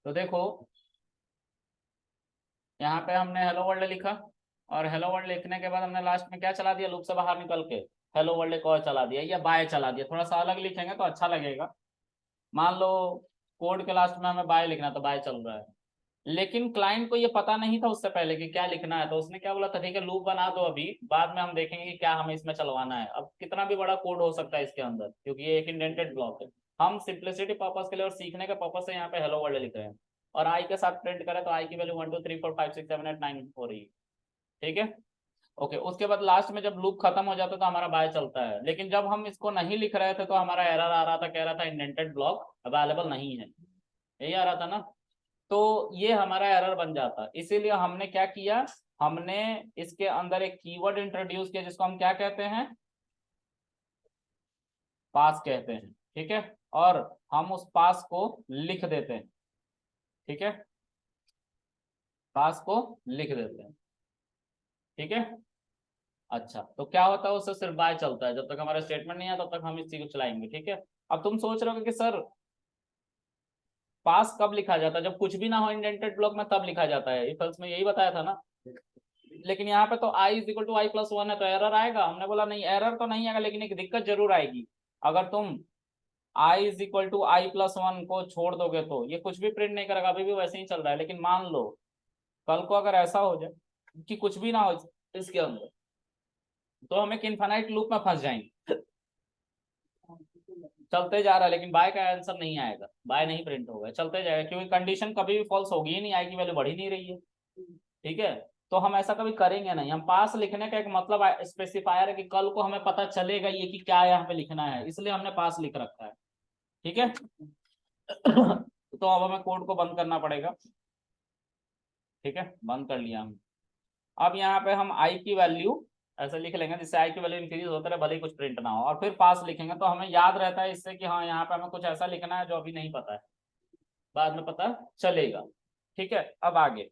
तो देखो यहाँ पे हमने हेलो वर्ल्ड लिखा, और हेलो वर्ल्ड लिखने के बाद हमने लास्ट में क्या चला दिया, लूप से बाहर निकल के हेलो वर्ल्ड एक और चला दिया या बाय चला दिया। थोड़ा सा अलग लिखेंगे तो अच्छा लगेगा। मान लो कोड के लास्ट में हमें बाय लिखना, तो बाय चल रहा है, लेकिन क्लाइंट को ये पता नहीं था उससे पहले कि क्या लिखना है। तो उसने क्या बोला था, ठीक है लूप बना दो, अभी बाद में हम देखेंगे कि क्या हमें इसमें चलवाना है। अब कितना भी बड़ा कोड हो सकता है इसके अंदर, क्योंकि ये एक इंडेंटेड ब्लॉक है। हम सिंप्लिसिटी पर्पस के लिए और सीखने के पर्पस से यहाँ पे हेलो वर्ल्ड लिख रहे हैं, और आई के साथ प्रिंट करें तो आई की वैल्यू 1 2 3 4 5 6 7 8 9 हो रही है। ठीक है, ओके। उसके बाद लास्ट में जब लूप खत्म हो जाता है तो हमारा बाय चलता है, लेकिन जब हम इसको नहीं लिख रहे थे तो हमारा एरर आ रहा था, कह रहा था इंडेंटेड ब्लॉक अवेलेबल नहीं है, यही आ रहा था ना। तो ये हमारा एरर बन जाता, इसीलिए हमने क्या किया, हमने इसके अंदर एक कीवर्ड इंट्रोड्यूस किया जिसको हम क्या कहते हैं, पास कहते हैं। ठीक है, और हम उस पास को लिख देते हैं। ठीक है, पास को लिख देते हैं। ठीक है, अच्छा तो क्या होता है, उससे सिर्फ बाय चलता है, जब तक हमारा स्टेटमेंट नहीं आया तब तक हम इस चीज को चलाएंगे। ठीक है, अब तुम सोच रहे हो कि सर पास कब लिखा जाता है, जब कुछ भी ना हो इंडेंटेड ब्लॉक में तब लिखा जाता है, इफ एल्स में यही बताया था ना। लेकिन यहाँ पे तो i is equal to I plus one है, तो एरर आएगा। हमने बोला नहीं एरर तो नहीं आएगा, लेकिन एक दिक्कत जरूर आएगी। अगर तुम i is equal to I plus one को छोड़ दोगे तो ये कुछ भी प्रिंट नहीं करेगा, अभी भी वैसे ही चल रहा है। लेकिन मान लो कल को अगर ऐसा हो जाए कि कुछ भी ना हो इसके अंदर, तो हम एक इन्फानाइट लूप में फंस जाएंगे, चलते जा रहा है लेकिन बाय का आंसर नहीं आएगा, बाय नहीं प्रिंट होगा, चलते जाएगा, क्योंकि कंडीशन कभी भी फॉल्स होगी ही नहीं, आई की वैल्यू बढ़ ही नहीं रही है। ठीक है, तो हम ऐसा कभी करेंगे नहीं। हम पास लिखने का एक मतलब स्पेसिफायर है कि कल को हमें पता चलेगा ये कि क्या यहाँ पे लिखना है, इसलिए हमने पास लिख रखा है। ठीक है, तो अब हमें कोड को बंद करना पड़ेगा। ठीक है, बंद कर लिया हम। अब यहाँ पे हम आई की वैल्यू ऐसे लिख लेंगे जिससे आई की वैल्यू इंक्रीज होता रहे, भले ही कुछ प्रिंट ना हो, और फिर पास लिखेंगे तो हमें याद रहता है इससे कि हाँ यहाँ पे हमें कुछ ऐसा लिखना है जो अभी नहीं पता है, बाद में पता चलेगा। ठीक है, अब आगे,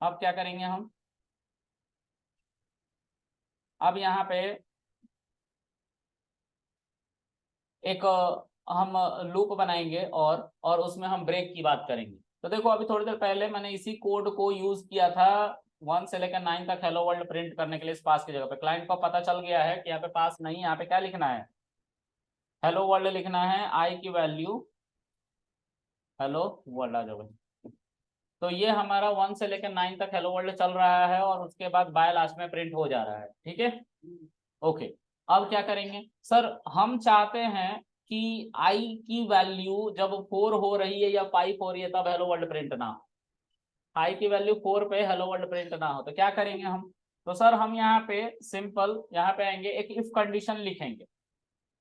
अब क्या करेंगे हम, अब यहाँ पे एक हम लूप बनाएंगे, और उसमें हम ब्रेक की बात करेंगे। तो देखो अभी थोड़ी देर पहले मैंने इसी कोड को यूज किया था 1 से लेकर 9 तक हेलो वर्ल्ड प्रिंट करने के लिए, इस पास की जगह पे क्लाइंट को पता चल गया है कि यहाँ पे पास नहीं, यहाँ पे क्या लिखना है, हेलो वर्ल्ड लिखना है, आई की वैल्यू हेलो वर्ल्ड आ जाओ। तो ये हमारा 1 से लेकर 9 तक हेलो वर्ल्ड चल रहा है, और उसके बाद बाय लास्ट में प्रिंट हो जा रहा है। ठीक है, ओके। अब क्या करेंगे सर, हम चाहते हैं कि आई की वैल्यू जब 4 हो रही है या 5 हो रही है तब हेलो वर्ल्ड प्रिंट ना हो, आई की वैल्यू 4 पे हेलो वर्ल्ड प्रिंट ना हो, तो क्या करेंगे हम। तो सर हम यहाँ पे सिंपल यहाँ पे आएंगे, एक इफ कंडीशन लिखेंगे,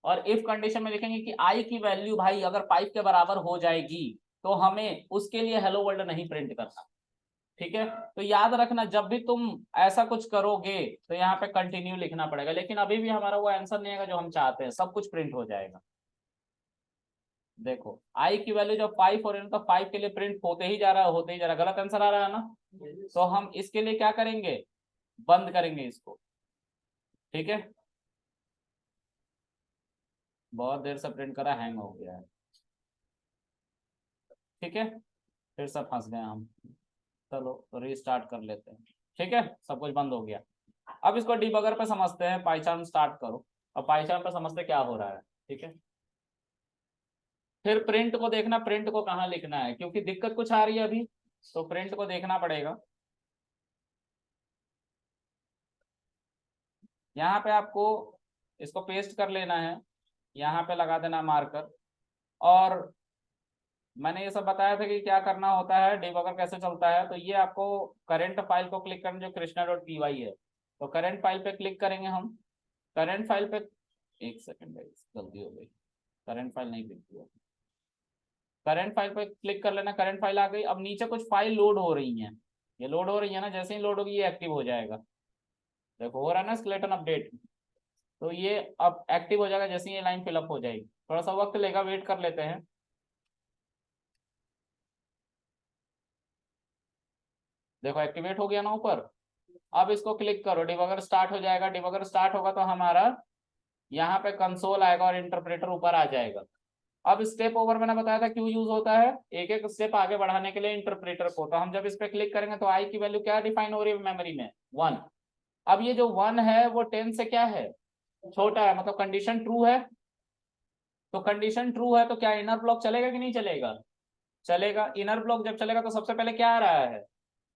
और इफ कंडीशन में लिखेंगे कि आई की वैल्यू भाई अगर 5 के बराबर हो जाएगी तो हमें उसके लिए हेलो वर्ल्ड नहीं प्रिंट करना। ठीक है, तो याद रखना जब भी तुम ऐसा कुछ करोगे तो यहाँ पे कंटिन्यू लिखना पड़ेगा, लेकिन अभी भी हमारा वो आंसर नहीं आएगा जो हम चाहते हैं, सब कुछ प्रिंट हो जाएगा। देखो आई की वैल्यू जब 5 हो रही है तो 5 के लिए प्रिंट होते ही जा रहा है, होते ही जा रहा है, गलत आंसर आ रहा है ना। तो हम इसके लिए क्या करेंगे, बंद करेंगे इसको। ठीक है, बहुत देर से प्रिंट करा, हैंग हो गया है। ठीक है, फिर से फंस गए हम, चलो रीस्टार्ट कर लेते हैं। ठीक है, सब कुछ बंद हो गया। अब इसको डिबगर पे समझते हैं, पाइथन स्टार्ट करो, अब पाइथन पे समझते क्या हो रहा है। ठीक है, फिर प्रिंट को देखना, प्रिंट को कहाँ लिखना है, क्योंकि दिक्कत कुछ आ रही है अभी, तो प्रिंट को देखना पड़ेगा। यहाँ पे आपको इसको पेस्ट कर लेना है, यहाँ पे लगा देना मार्कर, और मैंने ये सब बताया था कि क्या करना होता है, डिबगर कैसे चलता है। तो ये आपको करंट फाइल को क्लिक करना, जो krishna.py है, तो करंट फाइल पे क्लिक करेंगे हम। करंट फाइल पे, एक सेकंड भाई गलती हो गई, करंट फाइल नहीं दिखती है। करंट फाइल पे क्लिक कर लेना, करंट फाइल आ गई। अब नीचे कुछ फाइल लोड हो रही हैं, ये लोड हो रही है ना, जैसे ही लोड होगी ये एक्टिव हो जाएगा। देखो हो रहा है ना स्केलेटन अपडेट, तो ये अब एक्टिव हो जाएगा जैसे ही ये लाइन फिलअप हो जाएगी। थोड़ा सा वक्त लेगा, वेट कर लेते हैं। देखो एक्टिवेट हो गया ना ऊपर। अब इसको क्लिक करो, डिबगर स्टार्ट हो जाएगा, डिबगर स्टार्ट होगा तो हमारा यहाँ पे कंसोल आएगा और इंटरप्रेटर ऊपर आ जाएगा। अब स्टेप ओवर मैंने बताया था क्यों यूज होता है, एक एक स्टेप आगे बढ़ाने के लिए इंटरप्रेटर को। तो हम जब इस पे क्लिक करेंगे तो आई की वैल्यू क्या डिफाइन हो रही है मेमोरी में, 1। अब ये जो 1 है वो 10 से क्या है, छोटा है, मतलब कंडीशन ट्रू है। तो कंडीशन ट्रू है तो क्या इनर ब्लॉक चलेगा कि नहीं चलेगा, चलेगा। इनर ब्लॉक जब चलेगा तो सबसे पहले क्या आ रहा है,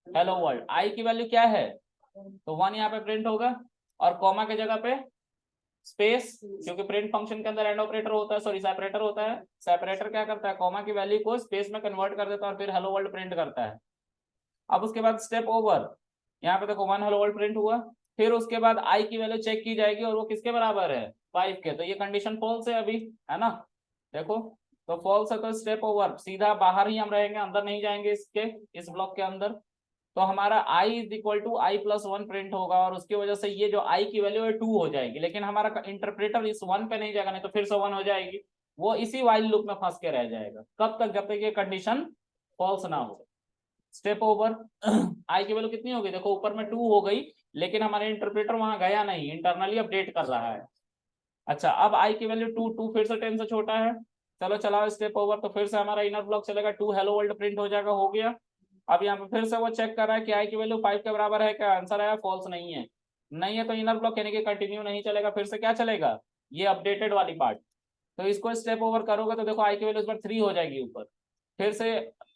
हेलो वर्ल्ड। आई की वैल्यू क्या है, तो 1 यहाँ पे प्रिंट होगा, और कॉमा के जगह पे स्पेस, क्योंकि प्रिंट फंक्शन के अंदर एंड ऑपरेटर होता है, सॉरी सेपरेटर होता है। सेपरेटर क्या करता है, कॉमा की वैल्यू को स्पेस में कन्वर्ट कर देता है और फिर हेलो वर्ल्ड प्रिंट करता है। अब उसके बाद स्टेप ओवर, यहाँ पे देखो 1 हेलो वर्ल्ड प्रिंट हुआ। फिर उसके बाद आई की वैल्यू चेक की जाएगी और वो किसके बराबर है, 5 के। तो ये कंडीशन फॉल्स है अभी, है ना, देखो। तो फॉल्स है तो स्टेप ओवर, सीधा बाहर ही हम रहेंगे, अंदर नहीं जाएंगे इसके, इस ब्लॉक के अंदर। तो हमारा i is equal to I plus 1 print होगा, और उसकी वजह से ये जो i की वैल्यू है 2 हो जाएगी। लेकिन हमारा इंटरप्रेटर इस 1 पे नहीं जाएगा, नहीं तो फिर से 1 हो जाएगी। वो इसी वाइल लूप में फंस के रह जाएगा, कब तक, जब तक ये कंडीशन फॉल्स ना हो। स्टेप ओवर, i की वैल्यू कितनी होगी, देखो ऊपर में 2 हो गई, लेकिन हमारे इंटरप्रेटर वहां गया नहीं, इंटरनली अपडेट कर रहा है। अच्छा, अब i की वैल्यू 2 फिर से 10 से छोटा है। चलो चलाओ स्टेप ओवर, तो फिर से हमारा इनर ब्लॉक चलेगा, 2 हेलो वर्ल्ड प्रिंट हो जाएगा, हो गया। अब यहाँ पे फिर से वो चेक कर रहा है कि आई की वैल्यू 5 के बराबर है क्या, आंसर आया फॉल्स, नहीं है। नहीं है तो इनर ब्लॉक यानी कि कंटिन्यू नहीं चलेगा, फिर से क्या चलेगा, ये अपडेटेड वाली पार्ट। तो इसको स्टेप ओवर करोगे तो देखो आई की वैल्यू इस बार 3 हो जाएगी ऊपर, फिर से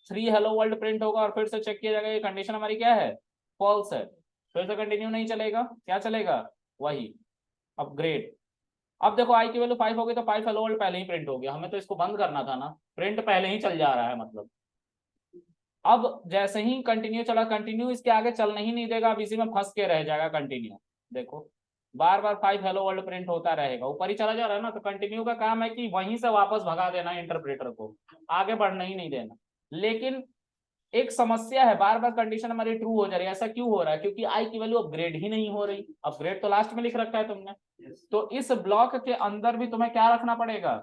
3 हेलो वर्ल्ड प्रिंट होगा, और फिर से चेक किया जाएगा ये कंडीशन हमारी क्या है, फॉल्स है। फिर से कंटिन्यू नहीं चलेगा, क्या चलेगा, वही अपग्रेड। अब देखो आई की वैल्यू 5 हो गई तो 5 हेलो वर्ल्ड पहले ही प्रिंट हो गया, हमें तो इसको बंद करना था ना, प्रिंट पहले ही चल जा रहा है मतलब। अब जैसे ही कंटिन्यू चला, कंटिन्यू इसके आगे चलने ही नहीं देगा, अब इसी में फंस के रह जाएगा कंटिन्यू। देखो बार बार 5 हेलो वर्ल्ड प्रिंट होता रहेगा, ऊपर ही चला जा रहा है ना। तो कंटिन्यू का काम है कि वहीं से वापस भगा देना इंटरप्रेटर को, आगे बढ़ने ही नहीं देना। लेकिन एक समस्या है, बार बार कंडीशन हमारी ट्रू हो जा रही है। ऐसा क्यों हो रहा है, क्योंकि आई की वैल्यू अपग्रेड ही नहीं हो रही। अपग्रेड तो लास्ट में लिख रखा है तुमने, तो इस ब्लॉक के अंदर भी तुम्हें क्या रखना पड़ेगा,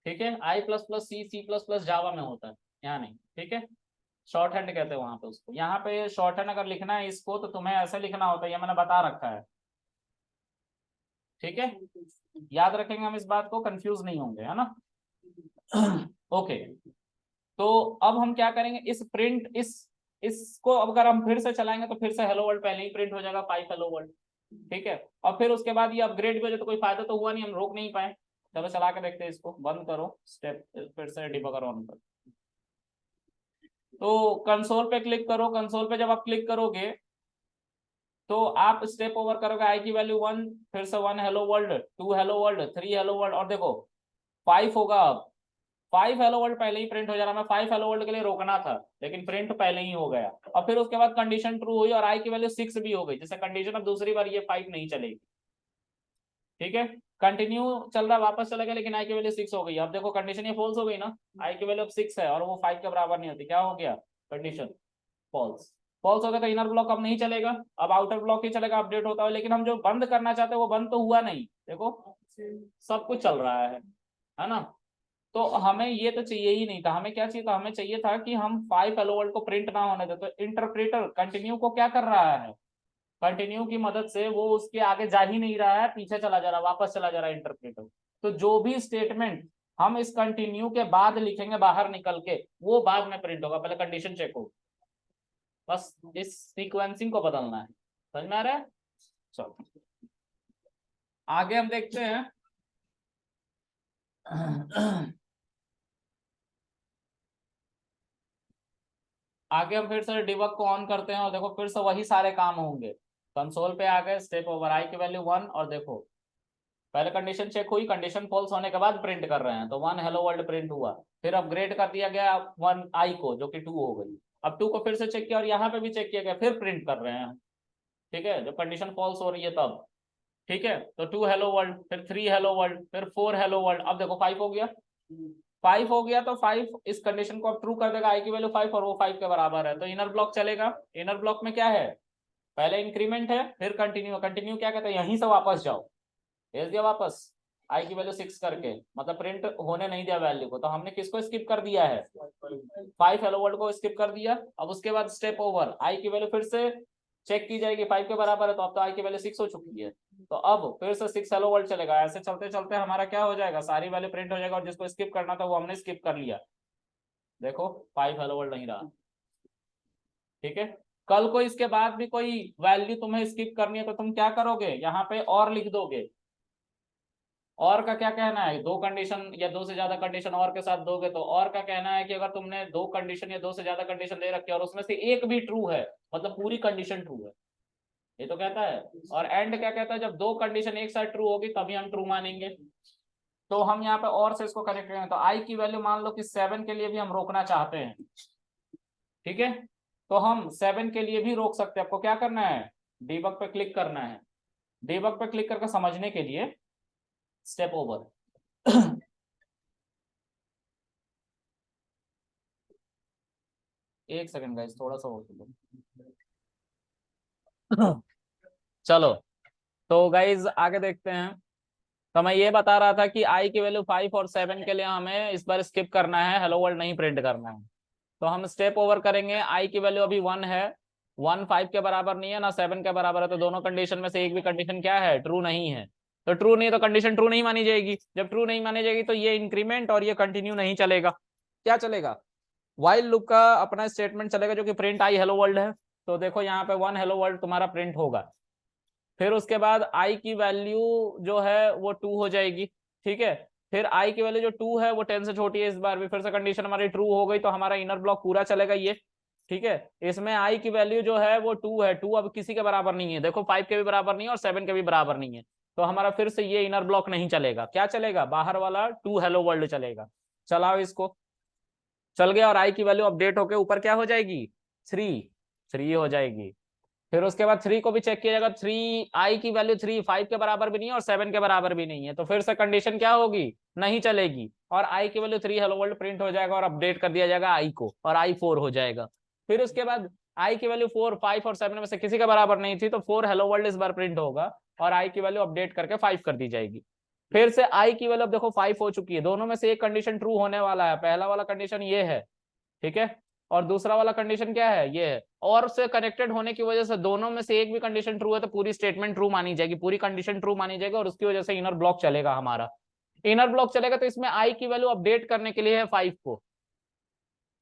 ठीक है। आई प्लस प्लस सी, सी प्लस प्लस जावा में होता है, यहाँ नहीं, ठीक है। शॉर्ट हैंड कहते हैं वहां पे उसको, यहाँ पे शॉर्ट हैंड अगर लिखना है इसको तो तुम्हें ऐसे लिखना होता है, ये मैंने बता रखा है, ठीक है। याद रखेंगे हम इस बात को, कंफ्यूज नहीं होंगे, है ना। ओके, तो अब हम क्या करेंगे, इस प्रिंट इसको अब अगर हम फिर से चलाएंगे तो फिर से हेलो वर्ल्ड पहले ही प्रिंट हो जाएगा, 5 हेलो वर्ल्ड, ठीक है। और फिर उसके बाद ये अपग्रेड भी हो जाए तो कोई फायदा तो हुआ नहीं, हम रोक नहीं पाए। चलो चला के देखते हैं इसको, बंद करो स्टेप, फिर से डिबगर ऑन करो। तो कंसोल पे क्लिक करो, कंसोल पे जब आप क्लिक करोगे तो आप स्टेप ओवर करोगे, आई की वैल्यू 1, फिर से 1 hello world, 2 hello world, 3 hello world, और देखो 5 होगा। अब 5 हेलो वर्ल्ड पहले ही प्रिंट हो जा रहा, मैं 5 हेलो वर्ल्ड के लिए रोकना था लेकिन प्रिंट पहले ही हो गया। और फिर उसके बाद कंडीशन ट्रू हुई और आई की वैल्यू 6 भी हो गई, जैसे कंडीशन अब दूसरी बार ये 5 नहीं चलेगी, ठीक है। कंटिन्यू चल रहा, वापस चला गया, लेकिन आई की वैल्यू 6 हो गई। अब देखो कंडीशन ये फॉल्स हो गई ना, आई की वैल्यू अब 6 है और वो 5 के बराबर नहीं होती, क्या हो गया, कंडीशन फॉल्स। फॉल्स हो गया तो इनर ब्लॉक अब नहीं चलेगा, अब आउटर ब्लॉक ही चलेगा, अपडेट होता है। लेकिन हम जो बंद करना चाहते हैं वो बंद तो हुआ नहीं, देखो सब कुछ चल रहा है ना। तो हमें ये तो चाहिए ही नहीं था, हमें क्या चाहिए था, हमें चाहिए था कि हम 5 हेलो वर्ल्ड को प्रिंट ना होने दे। तो इंटरप्रेटर कंटिन्यू को क्या कर रहा है, कंटिन्यू की मदद से वो उसके आगे जा ही नहीं रहा है, पीछे चला जा रहा है, वापस चला जा रहा है इंटरप्रेटर। तो जो भी स्टेटमेंट हम इस कंटिन्यू के बाद लिखेंगे बाहर निकल के, वो बाद में प्रिंट होगा, पहले कंडीशन चेक हो। बस इस सीक्वेंसिंग को बदलना है, समझ में आ रहा है। चलो आगे हम देखते हैं। आगे हम फिर से डिबग को ऑन करते हैं और देखो फिर से वही सारे काम होंगे। कंसोल पे आ गए, स्टेप ओवर, आई की वैल्यू 1, और देखो पहले कंडीशन चेक हुई, कंडीशन फॉल्स होने के बाद प्रिंट कर रहे हैं, तो 1 हेलो वर्ल्ड प्रिंट हुआ। फिर अपग्रेड कर दिया गया 1 आई को, जो कि 2 हो गई। अब 2 को फिर से चेक किया और यहाँ पे भी चेक किया गया, फिर प्रिंट कर रहे हैं, ठीक है, जब कंडीशन फॉल्स हो रही है तब, ठीक है। तो 2 हेलो वर्ल्ड, फिर 3 हेलो वर्ल्ड, फिर 4 हेलो वर्ल्ड, अब देखो 5 हो गया। 5 हो गया तो 5 इस कंडीशन को अब ट्रू कर देगा, आई की वैल्यू 5 और वो 5 के बराबर है, तो इनर ब्लॉक चलेगा। इनर ब्लॉक में क्या है, पहले इंक्रीमेंट है, फिर कंटिन्यू। कंटिन्यू क्या कहते हैं, यहीं से वापस जाओ, भेज दिया वापस आई की वैल्यू 6 करके, मतलब प्रिंट होने नहीं दिया वैल्यू को। तो हमने किसको स्किप कर दिया है, 5 हेलो वर्ल्ड को स्किप कर दिया। अब उसके बाद स्टेप ओवर, आई की वैल्यू फिर से चेक की जाएगी 5 के बराबर है, तो अब तो आई की वैल्यू 6 हो चुकी है। तो अब फिर से 6 हेलो वर्ल्ड चलेगा, ऐसे चलते चलते हमारा क्या हो जाएगा, सारी वैल्यू प्रिंट हो जाएगा, और जिसको स्किप करना था वो हमने स्किप कर लिया। देखो 5 हेलो वर्ल्ड नहीं रहा। ठीक है, कल को इसके बाद भी कोई वैल्यू तुम्हें स्किप करनी है तो तुम क्या करोगे, यहाँ पे और लिख दोगे। और का क्या कहना है, दो कंडीशन या दो से ज्यादा कंडीशन और के साथ दोगे, तो और का कहना है कि अगर तुमने दो कंडीशन या दो से ज्यादा कंडीशन दे रखी है और उसमें से एक भी ट्रू है, मतलब पूरी कंडीशन ट्रू है, ये तो कहता है। और एंड क्या कहता है, जब दो कंडीशन एक साथ ट्रू होगी तभी हम ट्रू मानेंगे। तो हम यहाँ पे और से इसको कनेक्ट करेंगे, तो आई की वैल्यू मान लो कि 7 के लिए भी हम रोकना चाहते हैं। ठीक है, तो हम 7 के लिए भी रोक सकते हैं। आपको क्या करना है, डीबग पे क्लिक करना है। डीबग पे क्लिक करके समझने के लिए स्टेप ओवर। एक सेकंड गाइस, थोड़ा सा और चलो। तो गाइज आगे देखते हैं। तो मैं ये बता रहा था कि आई की वैल्यू 5 और 7 के लिए हमें इस बार स्किप करना है, हेलो वर्ल्ड नहीं प्रिंट करना है। तो हम स्टेप ओवर करेंगे। आई की वैल्यू अभी 1 है, 1 5 के बराबर नहीं है ना 7 के बराबर है, तो दोनों कंडीशन में से एक भी कंडीशन क्या है, ट्रू नहीं है। तो ट्रू नहीं है तो कंडीशन ट्रू नहीं मानी जाएगी। जब ट्रू नहीं मानी जाएगी तो ये इंक्रीमेंट और ये कंटिन्यू नहीं चलेगा। क्या चलेगा, वाइल लूप का अपना स्टेटमेंट चलेगा जो कि प्रिंट आई हेलो वर्ल्ड है। तो देखो यहाँ पे 1 हेलो वर्ल्ड तुम्हारा प्रिंट होगा। फिर उसके बाद आई की वैल्यू जो है वो 2 हो जाएगी। ठीक है, फिर आई की वैल्यू जो 2 है वो 10 से छोटी है, इस बार भी फिर से कंडीशन हमारी ट्रू हो गई, तो हमारा इनर ब्लॉक पूरा चलेगा ये। ठीक है, इसमें आई की वैल्यू जो है वो 2 है, 2 अब किसी के बराबर नहीं है, देखो 5 के भी बराबर नहीं है और 7 के भी बराबर नहीं है। तो हमारा फिर से ये इनर ब्लॉक नहीं चलेगा। क्या चलेगा, बाहर वाला 2 हेलो वर्ल्ड चलेगा। चलाओ इसको, चल गया, और आई की वैल्यू अपडेट होके ऊपर क्या हो जाएगी, 3 3 हो जाएगी। फिर उसके बाद 3 को भी चेक किया जाएगा, 3 आई की वैल्यू 3 5 के बराबर भी नहीं है और 7 के बराबर भी नहीं है, तो फिर से कंडीशन क्या होगी, नहीं चलेगी, और आई की वैल्यू 3 हेलो वर्ल्ड प्रिंट हो जाएगा और अपडेट कर दिया जाएगा आई को, और आई 4 हो जाएगा। फिर उसके बाद आई की वैल्यू 4 5 और 7 में से किसी के बराबर नहीं थी, तो 4 हेलो वर्ल्ड इस बार प्रिंट होगा और आई की वैल्यू अपडेट करके 5 कर दी जाएगी। फिर से आई की वैल्यू अब देखो 5 हो चुकी है, दोनों में से एक कंडीशन ट्रू होने वाला है, पहला वाला कंडीशन ये है। ठीक है, और दूसरा वाला कंडीशन क्या है, ये है। और से कनेक्टेड होने की वजह से दोनों में से एक भी कंडीशन ट्रू है तो पूरी स्टेटमेंट ट्रू मानी जाएगी, पूरी कंडीशन ट्रू मानी जाएगी, और उसकी वजह से इनर ब्लॉक चलेगा हमारा। इनर ब्लॉक चलेगा तो इसमें आई की वैल्यू अपडेट करने के लिए है 5 को,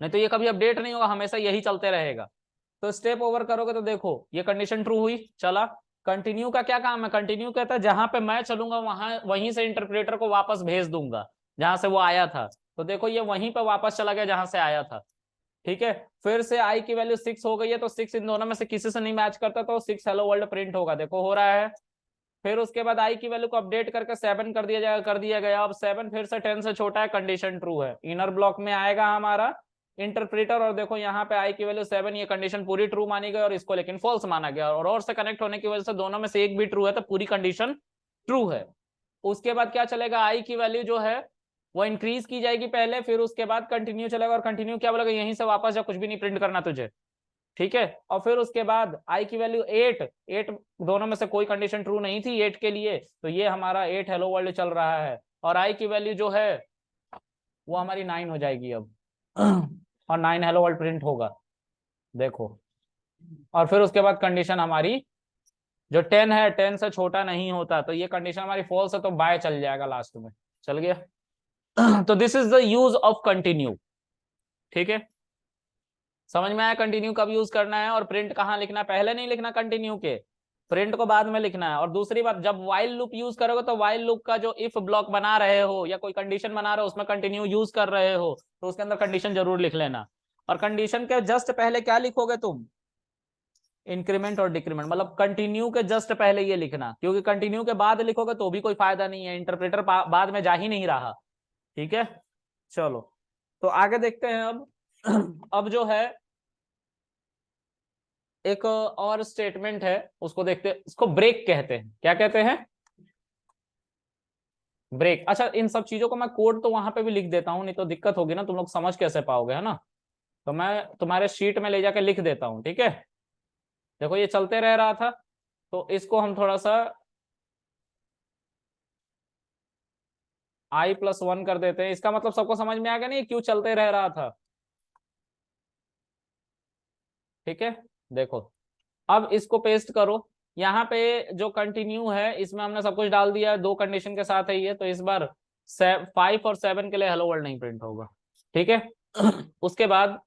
नहीं तो ये कभी अपडेट नहीं होगा, हमेशा यही चलते रहेगा। तो स्टेप ओवर करोगे तो देखो ये कंडीशन ट्रू हुई, चला। कंटिन्यू का क्या काम है, कंटिन्यू कहता है जहां पे मैं चलूंगा वहां वहीं से इंटरप्रेटर को वापस भेज दूंगा जहां से वो आया था। तो देखो ये वहीं पे वापस चला गया जहां से आया था। ठीक है, फिर से आई की वैल्यू 6 हो गई है, तो 6 इन दोनों में से किसी से नहीं मैच करता, तो 6 हेलो वर्ल्ड प्रिंट होगा, देखो हो रहा है। फिर उसके बाद आई की वैल्यू को अपडेट करके 7 कर दिया जाएगा, कर दिया गया। अब 7 फिर से 10 से छोटा है, कंडीशन ट्रू है, इनर ब्लॉक में आएगा हमारा इंटरप्रेटर, और देखो यहाँ पे आई की वैल्यू 7, ये कंडीशन पूरी ट्रू मानी गई और इसको लेकिन फॉल्स माना गया, और से कनेक्ट होने की वजह से दोनों में से एक भी ट्रू है, तो पूरी कंडीशन ट्रू है। उसके बाद क्या चलेगा, आई की वैल्यू जो है वो इंक्रीज की जाएगी पहले, फिर उसके बाद कंटिन्यू चलेगा, और कंटिन्यू क्या बोलेगा, यहीं से वापस जा, कुछ भी नहीं प्रिंट करना तुझे। ठीक है, और फिर उसके बाद आई की वैल्यू 8 8 दोनों में से कोई कंडीशन ट्रू नहीं थी 8 के लिए, तो ये हमारा 8 हेलो वर्ल्ड चल रहा है, और आई की वैल्यू जो है वो हमारी 9 हो जाएगी अब। और 9 हेलो वर्ल्ड प्रिंट होगा, देखो। और फिर उसके बाद कंडीशन हमारी जो 10 है, 10 से छोटा नहीं होता, तो ये कंडीशन हमारी फॉल्स है, तो बाय चल जाएगा लास्ट में, चल गया। तो this is the use of continue. ठीक है, समझ में आया कंटिन्यू कब यूज करना है, और प्रिंट कहाँ लिखना है, पहले नहीं लिखना कंटिन्यू के, प्रिंट को बाद में लिखना है। और दूसरी बात, जब वाइल लूप यूज करोगे तो वाइल लूप का जो इफ ब्लॉक बना रहे हो या कोई कंडीशन बना रहे हो उसमें कंटिन्यू यूज कर रहे हो, तो उसके अंदर कंडीशन जरूर लिख लेना। और कंडीशन के जस्ट पहले क्या लिखोगे तुम, इंक्रीमेंट और डिक्रीमेंट, मतलब कंटिन्यू के जस्ट पहले ये लिखना, क्योंकि कंटिन्यू के बाद लिखोगे तो भी कोई फायदा नहीं है, इंटरप्रेटर बाद में जा ही नहीं रहा। ठीक है, चलो तो आगे देखते हैं अब। अब जो है एक और स्टेटमेंट है, उसको देखते हैं, इसको ब्रेक कहते हैं। क्या कहते हैं, ब्रेक। अच्छा, इन सब चीजों को मैं कोड तो वहां पे भी लिख देता हूँ, नहीं तो दिक्कत होगी ना, तुम लोग समझ कैसे पाओगे, है ना। तो मैं तुम्हारे शीट में ले जाके लिख देता हूँ, ठीक है। देखो ये चलते रह रहा था, तो इसको हम थोड़ा सा i+1 कर देते हैं, इसका मतलब सबको समझ में आ गया नहीं क्यों चलते रह रहा था। ठीक है, देखो अब इसको पेस्ट करो, यहाँ पे जो कंटिन्यू है इसमें हमने सब कुछ डाल दिया, दो कंडीशन के साथ है ये, तो इस बार 5 और 7 के लिए हेलो वर्ल्ड नहीं प्रिंट होगा, ठीक है। उसके बाद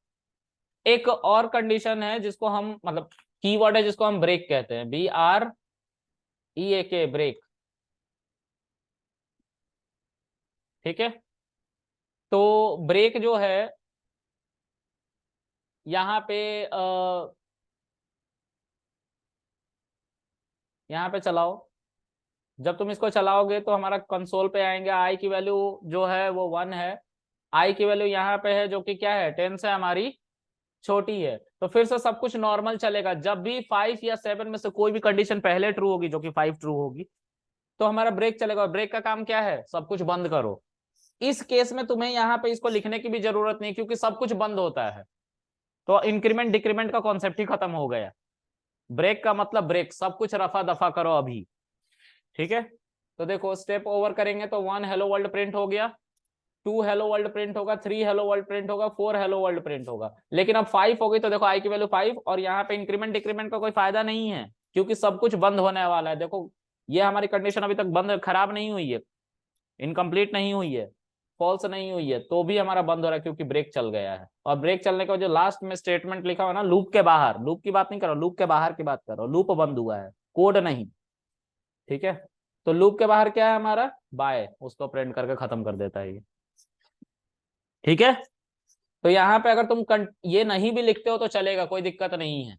एक और कंडीशन है जिसको हम, मतलब कीवर्ड है जिसको हम ब्रेक कहते हैं, BREAK, ब्रेक, ठीक है। तो ब्रेक जो है यहाँ पे यहाँ पे चलाओ, जब तुम इसको चलाओगे तो हमारा कंसोल पे आएंगे, आई की वैल्यू जो है वो 1 है, आई की वैल्यू यहाँ पे है जो कि क्या है 10 से हमारी छोटी है, तो फिर से सब कुछ नॉर्मल चलेगा। जब भी 5 या 7 में से कोई भी कंडीशन पहले ट्रू होगी, जो कि 5 ट्रू होगी, तो हमारा ब्रेक चलेगा। ब्रेक का काम क्या है, सब कुछ बंद करो। इस केस में तुम्हें यहाँ पे इसको लिखने की भी जरूरत नहीं, क्योंकि सब कुछ बंद होता है, तो इंक्रीमेंट डिक्रीमेंट का कॉन्सेप्ट ही खत्म हो गया। ब्रेक का मतलब ब्रेक, सब कुछ रफा दफा करो अभी, ठीक है। तो देखो स्टेप ओवर करेंगे तो 1 हेलो वर्ल्ड प्रिंट हो गया, 2 हेलो वर्ल्ड प्रिंट होगा, 3 हेलो वर्ल्ड प्रिंट होगा, 4 हेलो वर्ल्ड प्रिंट होगा। लेकिन अब 5 हो गई, तो देखो आई की वैल्यू 5, और यहाँ पे इंक्रीमेंट डिक्रीमेंट का कोई फायदा नहीं है, क्योंकि सब कुछ बंद होने वाला है। देखो ये हमारी कंडीशन अभी तक बंद, खराब नहीं हुई है, इनकम्प्लीट नहीं हुई है, फॉल्स नहीं हुई है, तो भी हमारा बंद हो रहा है क्योंकि ब्रेक चल गया है। और ब्रेक चलने का जो लास्ट में स्टेटमेंट लिखा हुआ ना, लूप के बाहर, लूप की बात नहीं करो, लूप के बाहर की बात करो, लूप बंद हुआ है, कोड नहीं, ठीक है। तो लूप के बाहर क्या है हमारा, बाय, उसको प्रिंट करके खत्म कर देता है ये, ठीक है। तो यहाँ पे अगर तुम ये नहीं भी लिखते हो तो चलेगा, कोई दिक्कत नहीं है,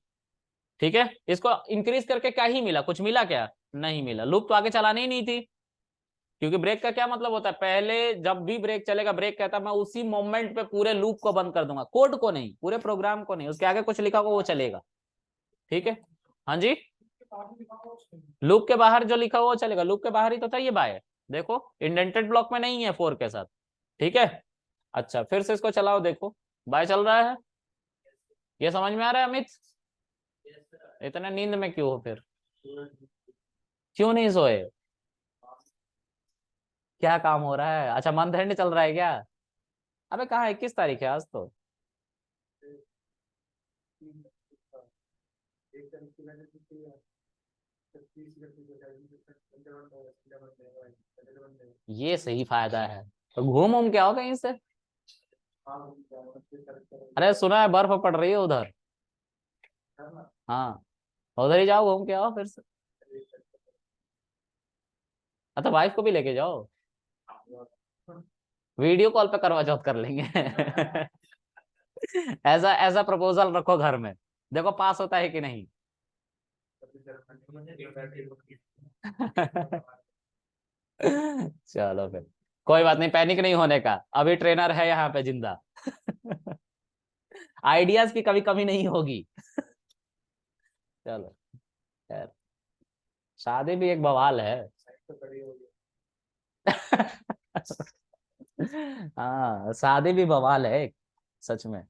ठीक है। इसको इंक्रीज करके क्या ही मिला, कुछ मिला क्या, नहीं मिला। लूप तो आगे चलानी ही नहीं थी, क्योंकि ब्रेक का क्या मतलब होता है, पहले जब भी ब्रेक चलेगा, ब्रेक कहता है मैं उसी मोमेंट पे पूरे लूप को बंद कर दूंगा, कोड को नहीं, पूरे प्रोग्राम को नहीं, उसके आगे कुछ लिखा होगा वो चलेगा, ठीक है। हाँ जी, लूप के बाहर जो लिखा हुआ वो चलेगा, लूप के बाहर ही तो था ये बाय, देखो इंडेंटेड ब्लॉक में नहीं है 4 के साथ, ठीक है। अच्छा फिर से इसको चलाओ, देखो बाय चल रहा है, ये समझ में आ रहा है अमित? इतने नींद में क्यों हो फिर, क्यों नहीं सोए, क्या काम हो रहा है? अच्छा मंथ एंड चल रहा है क्या? अबे कहाँ 21 तारीख है आज तो। ये सही फायदा है, तो घूम घूम के आओ कहीं से। अरे सुना है बर्फ पड़ रही है उधर, हाँ उधर ही जाओ, घूम के आओ फिर से। अच्छा वाइफ को भी लेके जाओ, वीडियो कॉल पे करवा चौथ कर लेंगे। ऐसा ऐसा प्रपोजल रखो घर में, देखो पास होता है कि नहीं। चलो फिर कोई बात नहीं, पैनिक नहीं होने का, अभी ट्रेनर है यहाँ पे जिंदा। आइडियाज की कभी कमी नहीं होगी। चलो खैर, शादी भी एक बवाल है। हाँ शादी भी बवाल है एक, सच में।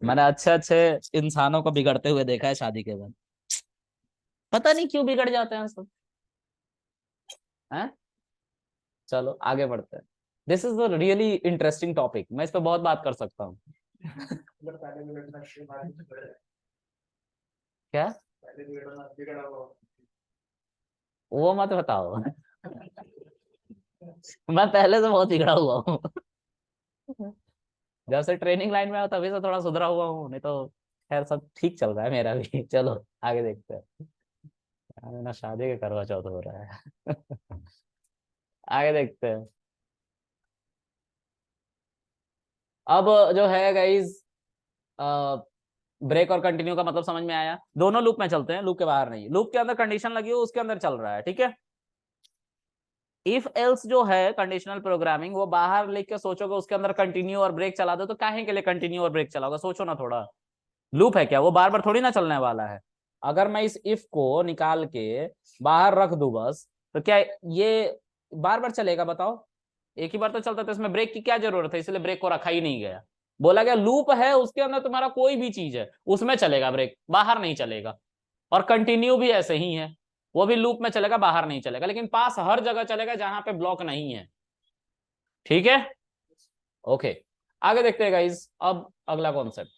मैंने अच्छे अच्छे इंसानों को बिगड़ते हुए देखा है शादी के बाद, पता नहीं क्यों बिगड़ जाते हैं सब, हैं। चलो आगे बढ़ते हैं, this is a really interesting topic, मैं इस पर बहुत बात कर सकता हूँ। क्या, वो मत बताओ। मैं पहले से बहुत बिगड़ा हुआ हूँ। जब से ट्रेनिंग लाइन में आया तभी से थोड़ा सुधरा हुआ हूँ, नहीं तो खैर सब ठीक चल रहा है मेरा भी। चलो आगे देखते हैं। ना शादी का करवा चौथ हो रहा है। आगे देखते हैं। अब जो है गाइज, ब्रेक और कंटिन्यू का मतलब समझ में आया, दोनों लूप में चलते हैं, लूप के बाहर नहीं, लूप के अंदर कंडीशन लगी हो उसके अंदर चल रहा है, ठीक है। इफ एल्स जो है कंडीशनल प्रोग्रामिंग, वो बाहर लिख के सोचोगे उसके अंदर कंटिन्यू और ब्रेक चला दो, तो काहे के लिए कंटिन्यू और ब्रेक चलाओगे, सोचो ना थोड़ा। लूप है क्या, वो बार बार थोड़ी ना चलने वाला है। अगर मैं इस इफ को निकाल के बाहर रख दूं बस, तो क्या ये बार बार चलेगा बताओ? एक ही बार तो चलता, तो इसमें ब्रेक की क्या जरूरत है, इसलिए ब्रेक को रखा ही नहीं गया। बोला गया लूप है उसके अंदर तुम्हारा कोई भी चीज है उसमें चलेगा ब्रेक, बाहर नहीं चलेगा। और कंटिन्यू भी ऐसे ही है, वो भी लूप में चलेगा, बाहर नहीं चलेगा, लेकिन पास हर जगह चलेगा जहां पे ब्लॉक नहीं है, ठीक है। ओके आगे देखते हैं गाइस, अब अगला कॉन्सेप्ट।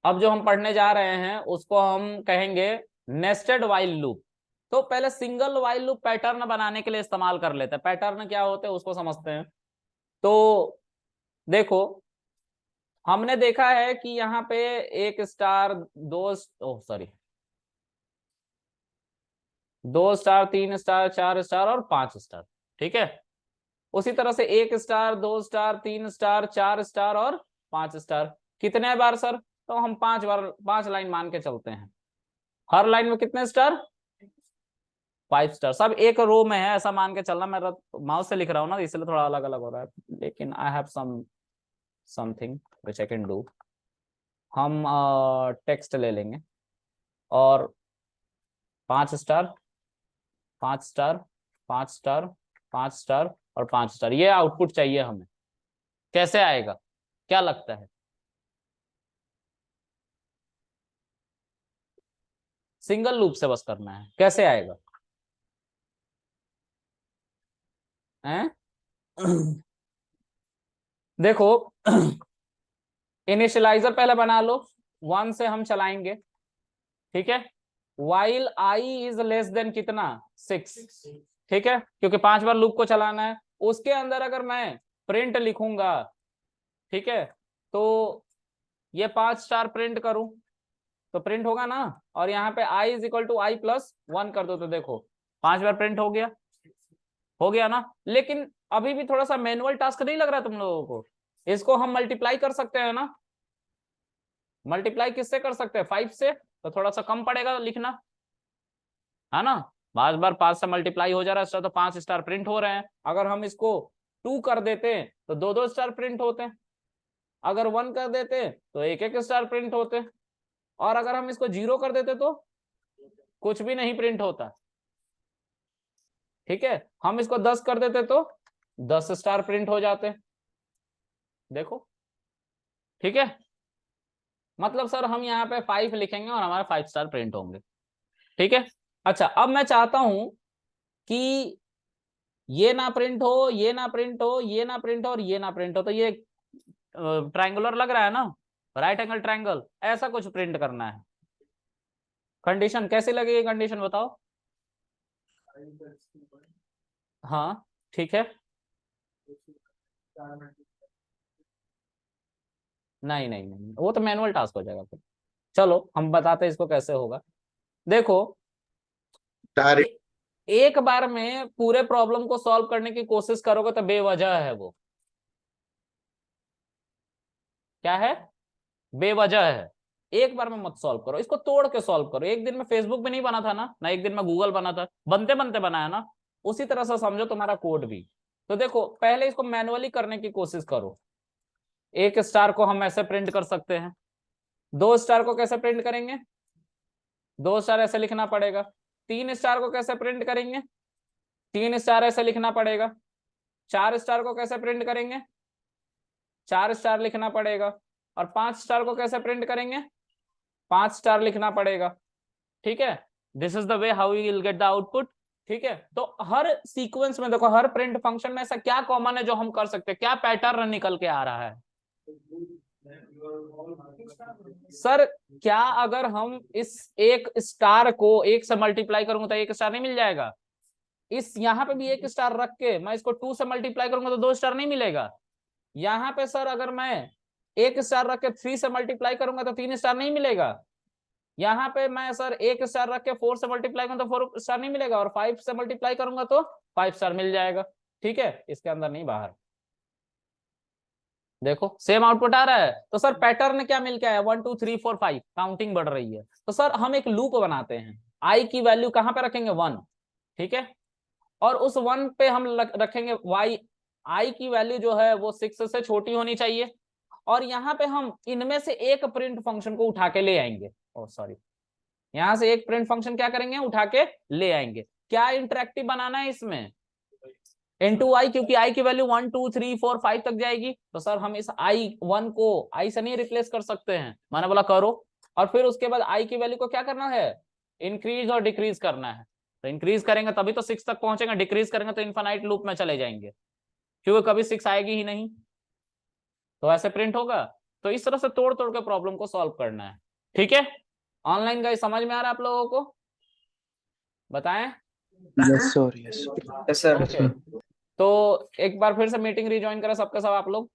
अब जो हम पढ़ने जा रहे हैं उसको हम कहेंगे नेस्टेड व्हाइल लूप। तो पहले सिंगल व्हाइल लूप पैटर्न बनाने के लिए इस्तेमाल कर लेते हैं। पैटर्न क्या होते हैं उसको समझते हैं। तो देखो, हमने देखा है कि यहाँ पे एक स्टार, दो, सॉरी, 2 स्टार, 3 स्टार, 4 स्टार और 5 स्टार। ठीक है, उसी तरह से 1 स्टार, 2 स्टार, 3 स्टार, 4 स्टार और 5 स्टार। कितने बार सर? तो हम 5 बार, 5 लाइन मान के चलते हैं। हर लाइन में कितने स्टार? 5 स्टार। सब एक रो में है ऐसा मान के चलना। मैं माउस से लिख रहा हूँ ना, इसलिए थोड़ा अलग अलग हो रहा है, लेकिन I have something which I can do. हम टेक्स्ट ले लेंगे और 5 स्टार, 5 स्टार, 5 स्टार, 5 स्टार और 5 स्टार। ये आउटपुट चाहिए हमें। कैसे आएगा, क्या लगता है? सिंगल लूप से बस करना है। कैसे आएगा हैं? देखो, इनिशियलाइजर पहले बना लो। 1 से हम चलाएंगे, ठीक है। While I is less than कितना? 6। ठीक है, क्योंकि 5 बार लूप को चलाना है। उसके अंदर अगर मैं प्रिंट लिखूंगा, ठीक है, तो ये 5 स्टार प्रिंट करूं तो प्रिंट होगा ना। और यहाँ पे I is equal to I plus 1 कर दो तो देखो 5 बार प्रिंट हो गया ना। लेकिन अभी भी थोड़ा सा मैनुअल टास्क नहीं लग रहा तुम लोगों को? इसको हम मल्टीप्लाई कर सकते हैं ना। मल्टीप्लाई किससे कर सकते हैं? 5 से। तो थोड़ा सा कम पड़ेगा लिखना, है ना। बार बार 5 से मल्टीप्लाई हो जा रहा है तो 5 स्टार प्रिंट हो रहे हैं। अगर हम इसको 2 कर देते तो 2 स्टार प्रिंट होते हैं। अगर 1 कर देते तो 1 स्टार प्रिंट होते। और अगर हम इसको 0 कर देते तो कुछ भी नहीं प्रिंट होता। ठीक है, हम इसको 10 कर देते तो 10 स्टार प्रिंट हो जाते। देखो, ठीक है। मतलब सर हम यहाँ पे 5 लिखेंगे और हमारे 5 स्टार प्रिंट होंगे। ठीक है। अच्छा, अब मैं चाहता हूं कि ये ना प्रिंट हो, ये ना प्रिंट हो, ये ना प्रिंट हो और ये ना प्रिंट हो। तो ये ट्रायंगुलर लग रहा है ना, राइट एंगल ट्रायंगल, ऐसा कुछ प्रिंट करना है। कंडीशन कैसी लगेगी? कंडीशन बताओ। हाँ, ठीक है। नहीं नहीं नहीं, वो तो मैनुअल टास्क हो जाएगा फिर। चलो हम बताते हैं इसको कैसे होगा। देखो, एक बार में पूरे प्रॉब्लम को सॉल्व करने की कोशिश करोगे तो बेवजह है वो। क्या है? बेवजह है। एक बार में मत सॉल्व करो, इसको तोड़ के सॉल्व करो। एक दिन में फेसबुक भी नहीं बना था ना एक दिन में गूगल बना था, बनते बनते बनाया ना। उसी तरह से समझो तुम्हारा कोड भी। तो देखो, पहले इसको मैनुअली करने की कोशिश करो। 1 स्टार को हम ऐसे प्रिंट कर सकते हैं। 2 स्टार को कैसे प्रिंट करेंगे? 2 स्टार ऐसे लिखना पड़ेगा। 3 स्टार को कैसे प्रिंट करेंगे? 3 स्टार ऐसे लिखना पड़ेगा। 4 स्टार को कैसे प्रिंट करेंगे? 4 स्टार लिखना पड़ेगा। और 5 स्टार को कैसे प्रिंट करेंगे? 5 स्टार लिखना पड़ेगा। ठीक है, this is the way how you will get the output. ठीक है, तो हर सीक्वेंस में देखो, हर प्रिंट फंक्शन में ऐसा क्या कॉमन है जो हम कर सकते हैं? क्या पैटर्न निकल के आ रहा है? सर, क्या अगर हम इस 1 स्टार को 1 से मल्टीप्लाई करूंगा तो 1 स्टार नहीं मिल जाएगा? इस यहाँ पे भी 1 स्टार रख के मैं इसको 2 से मल्टीप्लाई करूंगा तो 2 स्टार नहीं मिलेगा? यहाँ पे सर अगर मैं 1 स्टार रख के 3 से मल्टीप्लाई करूंगा तो 3 स्टार नहीं मिलेगा? यहाँ पे मैं सर 1 स्टार रख के 4 से मल्टीप्लाई करूंगा तो 4 स्टार नहीं मिलेगा? और 5 से मल्टीप्लाई करूंगा तो 5 स्टार मिल जाएगा। ठीक है, इसके अंदर नहीं बाहर। देखो सेम आउटपुट आ रहा है। तो सर पैटर्न क्या मिल के आया? 1 2 3 4 5, काउंटिंग बढ़ रही है। तो सर हम एक लूप बनाते हैं। आई की वैल्यू कहां पे रखेंगे? 1। ठीक है, और उस 1 पे हम रखेंगे वाई। आई की वैल्यू जो है वो 6 से छोटी होनी चाहिए। और यहाँ पे हम इनमें से एक प्रिंट फंक्शन को उठा के ले आएंगे। ओ सॉरी, यहां से एक प्रिंट फंक्शन क्या करेंगे? उठा के ले आएंगे। क्या इंटरेक्टिव बनाना है इसमें? इनटू आई, क्योंकि आई की वैल्यू 1 2 3 4 5 तक जाएगी। तो सर हम इस आई 1 को आई से नहीं रिप्लेस कर सकते हैं? मैंने बोला करो। और फिर उसके बाद आई की वैल्यू को क्या करना है? इंक्रीज और डिक्रीज करना है। तो इंक्रीज करेंगे तभी तो 6 तक पहुंचेंगे, डिक्रीज करेंगे तो इनफाइनाइट लूप में चले जाएंगे, क्योंकि कभी 6 आएगी ही नहीं। तो ऐसे प्रिंट होगा। तो इस तरह से तोड़ तोड़ के प्रॉब्लम को सॉल्व करना है। ठीक है, ऑनलाइन गाइस समझ में आ रहा है आप लोगों को? बताएं। Yes sir, yes yes sir. Okay, तो एक बार फिर से मीटिंग रिज्वाइन करें सबके सब आप लोग।